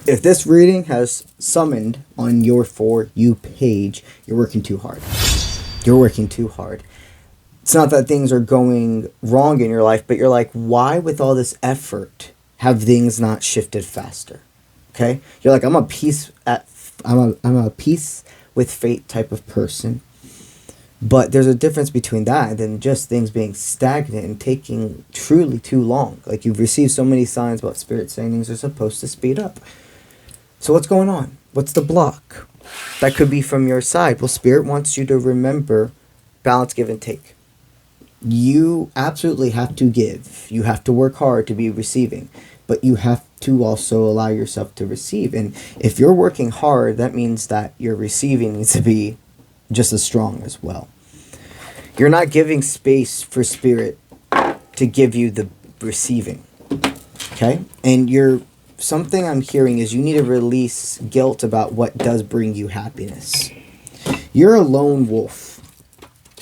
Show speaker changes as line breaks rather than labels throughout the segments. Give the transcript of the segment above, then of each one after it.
If this reading has summoned on your For You page, you're working too hard. You're working too hard. It's not that things are going wrong in your life, but you're like, why with all this effort have things not shifted faster? Okay? You're like, I'm a peace with fate type of person. But there's a difference between that and just things being stagnant and taking truly too long. Like, you've received so many signs about Spirit saying things are supposed to speed up. So what's going on? What's the block? That could be from your side. Well, Spirit wants you to remember balance, give, and take. You absolutely have to give. You have to work hard to be receiving. But you have to also allow yourself to receive. And if you're working hard, that means that your receiving needs to be just as strong as well. You're not giving space for Spirit to give you the receiving. Okay? And something I'm hearing is you need to release guilt about what does bring you happiness. You're a lone wolf.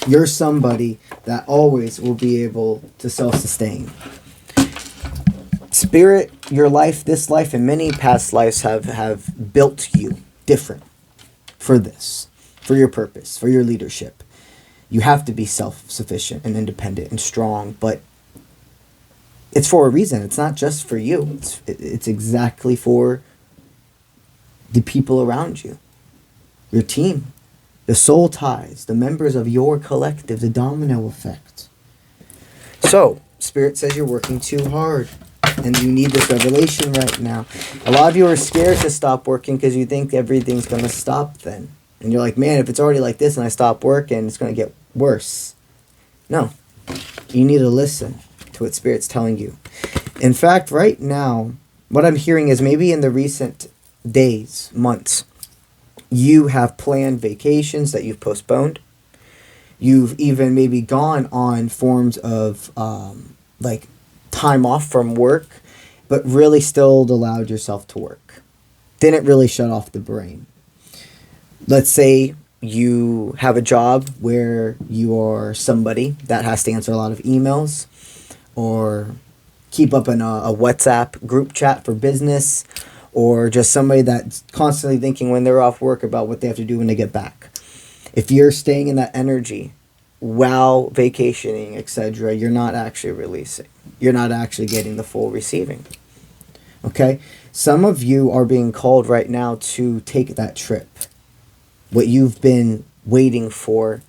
You're somebody that always will be able to self-sustain. Spirit, your life, this life, and many past lives have built you different for this, for your purpose, for your leadership. You have to be self-sufficient and independent and strong, but it's for a reason. It's not just for you. It's exactly for the people around you, your team, the soul ties, the members of your collective, the domino effect. So, Spirit says you're working too hard and you need this revelation right now. A lot of you are scared to stop working because you think everything's going to stop then. And you're like, man, if it's already like this and I stop working, it's going to get worse. No, you need to listen to what Spirit's telling you. In fact, right now, what I'm hearing is maybe in the recent days, months, you have planned vacations that you've postponed. You've even maybe gone on forms of like time off from work, but really still allowed yourself to work. Didn't really shut off the brain. Let's say you have a job where you are somebody that has to answer a lot of emails or keep up in a WhatsApp group chat for business, or just somebody that's constantly thinking when they're off work about what they have to do when they get back. If you're staying in that energy while vacationing, etc., you're not actually releasing. You're not actually getting the full receiving. Okay? Some of you are being called right now to take that trip. What you've been waiting for,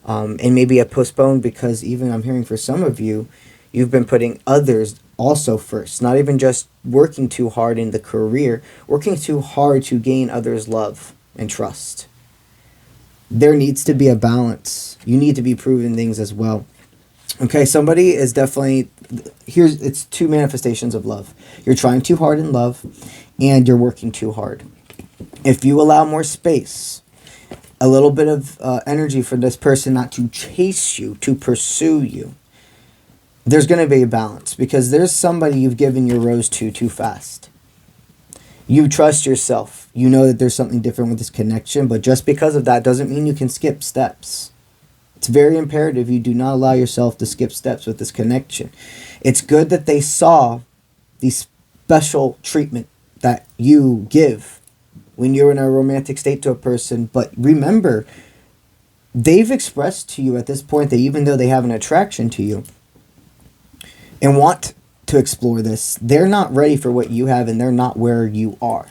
and maybe have postponed because even I'm hearing for some of you, you've been putting others also first. Not even just working too hard in the career, working too hard to gain others' love and trust. There needs to be a balance. You need to be proving things as well. Okay, somebody is definitely, it's two manifestations of love. You're trying too hard in love, and you're working too hard. If you allow more space, a little bit of energy for this person not to chase you, to pursue you, there's going to be a balance, because there's somebody you've given your rose to too fast. You trust yourself. You know that there's something different with this connection, but just because of that doesn't mean you can skip steps. It's very imperative you do not allow yourself to skip steps with this connection. It's good that they saw the special treatment that you give when you're in a romantic state to a person, but remember, they've expressed to you at this point that even though they have an attraction to you and want to explore this, they're not ready for what you have, and they're not where you are.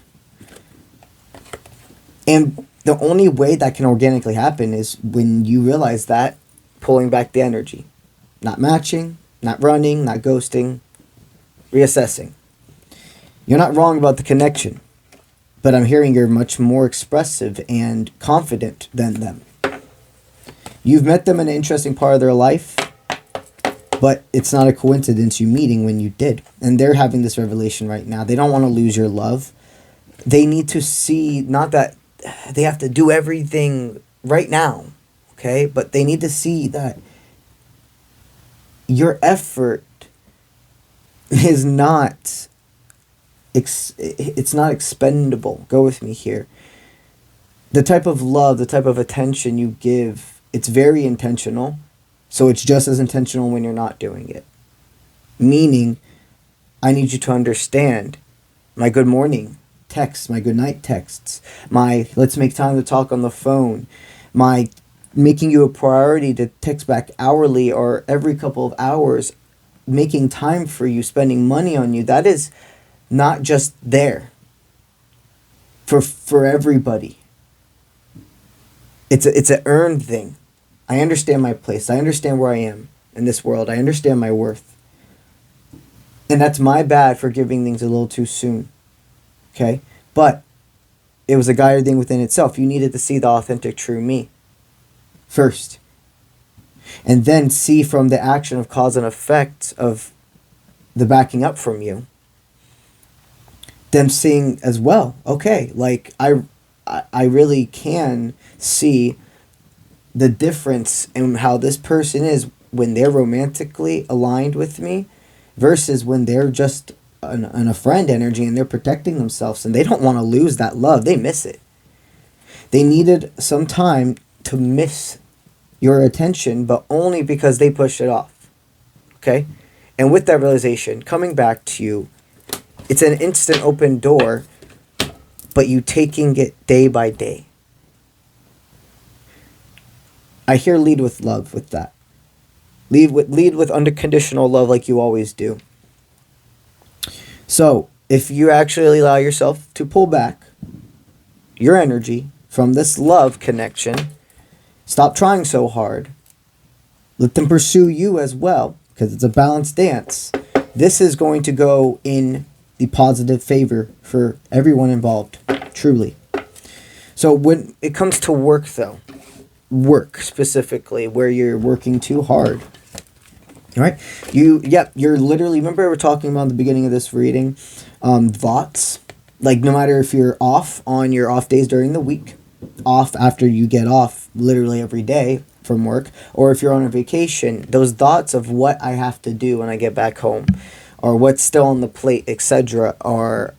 And the only way that can organically happen is when you realize that, pulling back the energy. Not matching, not running, not ghosting, reassessing. You're not wrong about the connection, but I'm hearing you're much more expressive and confident than them. You've met them in an interesting part of their life, but it's not a coincidence you meeting when you did. And they're having this revelation right now. They don't want to lose your love. They need to see, not that they have to do everything right now, okay? But they need to see that your effort is not, it's not expendable. Go with me here. The type of love, the type of attention you give, it's very intentional. So it's just as intentional when you're not doing it. Meaning, I need you to understand my good morning texts, my goodnight texts, my let's make time to talk on the phone, my making you a priority to text back hourly or every couple of hours, making time for you, spending money on you. That is not just there for everybody. It's an earned thing. I understand my place. I understand where I am in this world. I understand my worth. And that's my bad for giving things a little too soon. Okay? But it was a guided thing within itself. You needed to see the authentic, true me first. And then see from the action of cause and effect of the backing up from you. Them seeing as well, okay, like I really can see the difference in how this person is when they're romantically aligned with me versus when they're just in a friend energy and they're protecting themselves and they don't want to lose that love. They miss it. They needed some time to miss your attention, but only because they pushed it off. Okay? And with that realization, coming back to you, it's an instant open door, but you taking it day by day. I hear lead with love with that. Lead with unconditional love like you always do. So, if you actually allow yourself to pull back your energy from this love connection, stop trying so hard. Let them pursue you as well, because it's a balanced dance. This is going to go in the positive favor for everyone involved, truly. So when it comes to work, though, work specifically, where you're working too hard, all right? You're literally, remember we were talking about in the beginning of this reading, thoughts, like no matter if you're off on your off days during the week, off after you get off literally every day from work, or if you're on a vacation, those thoughts of what I have to do when I get back home, or what's still on the plate, etc., are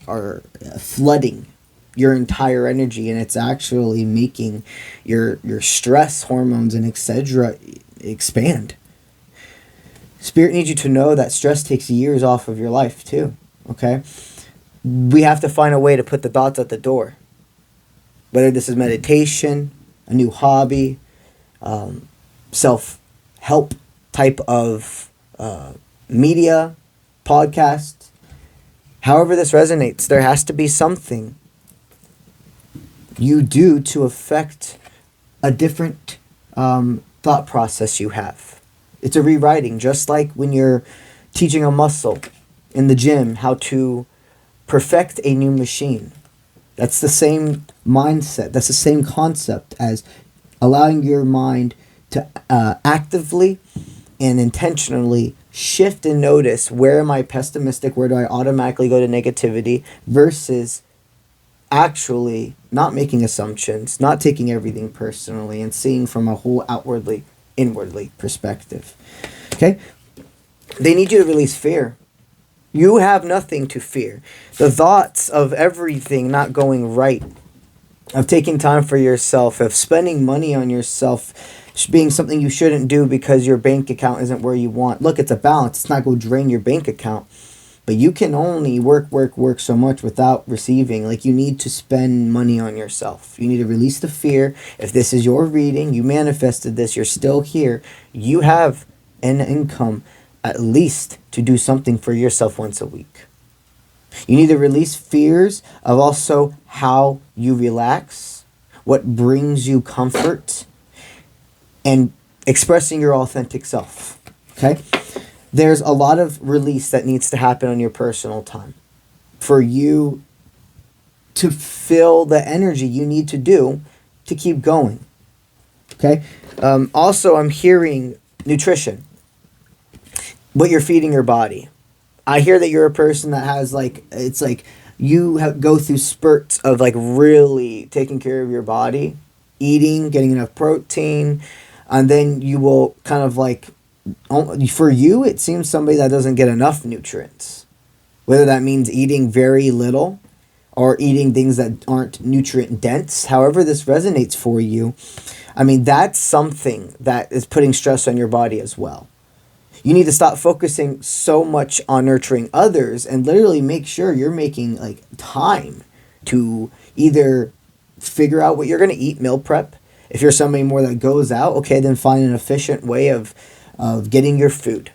flooding your entire energy, and it's actually making your stress hormones and etc. expand. Spirit needs you to know that stress takes years off of your life too. Okay, we have to find a way to put the thoughts at the door. Whether this is meditation, a new hobby, self-help type of media, podcast, however this resonates, there has to be something you do to affect a different thought process you have. It's a rewriting, just like when you're teaching a muscle in the gym how to perfect a new machine. That's the same mindset. That's the same concept as allowing your mind to actively and intentionally shift and notice, where am I pessimistic, where do I automatically go to negativity, versus actually not making assumptions, not taking everything personally, and seeing from a whole outwardly, inwardly perspective. Okay? They need you to release fear. You have nothing to fear. The thoughts of everything not going right, of taking time for yourself, of spending money on yourself, being something you shouldn't do because your bank account isn't where you want. Look, it's a balance. It's not going to drain your bank account. But you can only work so much without receiving. Like, you need to spend money on yourself. You need to release the fear. If this is your reading, you manifested this, you're still here. You have an income at least to do something for yourself once a week. You need to release fears of also how you relax, what brings you comfort, and expressing your authentic self. Okay? There's a lot of release that needs to happen on your personal time for you to feel the energy you need to do to keep going. Okay? Also, I'm hearing nutrition. What you're feeding your body. I hear that you're a person that has it's like you go through spurts of really taking care of your body, eating, getting enough protein, and then you will kind of for you, it seems somebody that doesn't get enough nutrients. Whether that means eating very little or eating things that aren't nutrient dense, however this resonates for you, I mean, that's something that is putting stress on your body as well. You need to stop focusing so much on nurturing others and literally make sure you're making time to either figure out what you're going to eat, meal prep. If you're somebody more that goes out, okay, then find an efficient way of getting your food.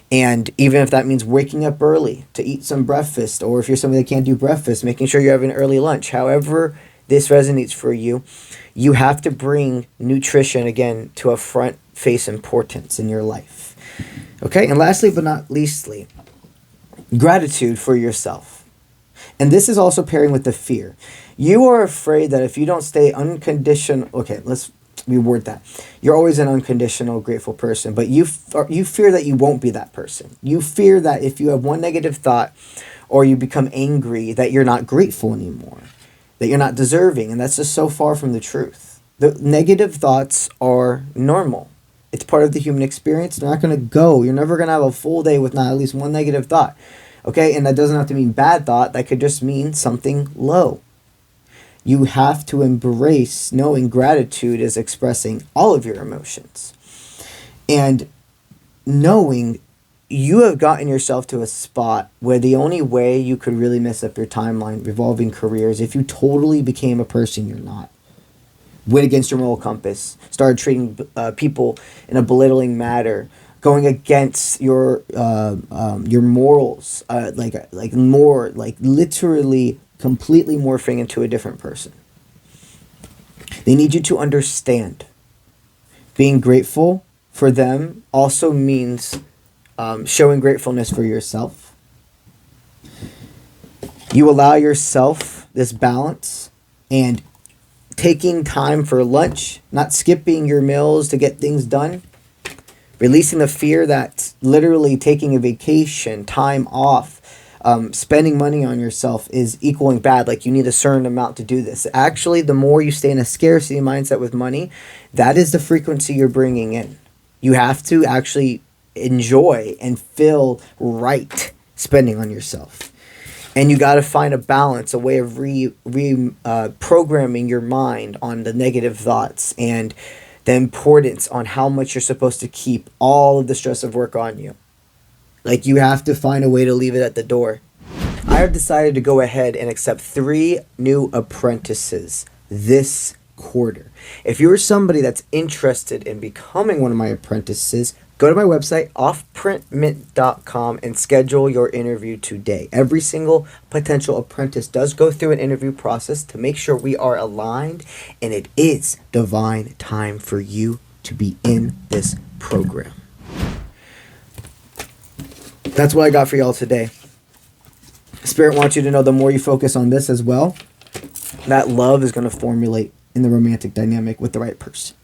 And even if that means waking up early to eat some breakfast, or if you're somebody that can't do breakfast, making sure you're having an early lunch, however this resonates for you, you have to bring nutrition, again, to a front face importance in your life. Okay, and lastly but not leastly, gratitude for yourself. And this is also pairing with the fear. You are afraid that if you don't stay unconditional, okay, let's reword that. You're always an unconditional, grateful person, but you fear that you won't be that person. You fear that if you have one negative thought or you become angry, that you're not grateful anymore, that you're not deserving, and that's just so far from the truth. The negative thoughts are normal. It's part of the human experience. They're not going to go. You're never going to have a full day with not at least one negative thought. Okay, and that doesn't have to mean bad thought. That could just mean something low. You have to embrace knowing gratitude is expressing all of your emotions. And knowing you have gotten yourself to a spot where the only way you could really mess up your timeline revolving careers if you totally became a person you're not. Went against your moral compass, started treating people in a belittling manner, going against your morals, literally completely morphing into a different person. They need you to understand. Being grateful for them also means showing gratefulness for yourself. You allow yourself this balance and taking time for lunch, not skipping your meals to get things done. Releasing the fear that literally taking a vacation, time off, spending money on yourself is equaling bad. Like you need a certain amount to do this. Actually, the more you stay in a scarcity mindset with money, that is the frequency you're bringing in. You have to actually enjoy and feel right spending on yourself. And you got to find a balance, a way of programming your mind on the negative thoughts and the importance on how much you're supposed to keep all of the stress of work on you. Like you have to find a way to leave it at the door. I have decided to go ahead and accept 3 new apprentices this quarter. If you're somebody that's interested in becoming one of my apprentices, go to my website, offprintmint.com, and schedule your interview today. Every single potential apprentice does go through an interview process to make sure we are aligned, and it is divine time for you to be in this program. That's what I got for y'all today. Spirit wants you to know the more you focus on this as well, that love is going to formulate in the romantic dynamic with the right person.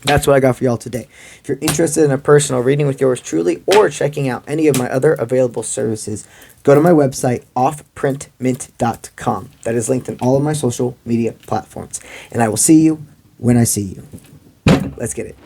That's what I got for y'all today. If you're interested in a personal reading with yours truly or checking out any of my other available services, go to my website, offprintmint.com. That is linked in all of my social media platforms. And I will see you when I see you. Let's get it.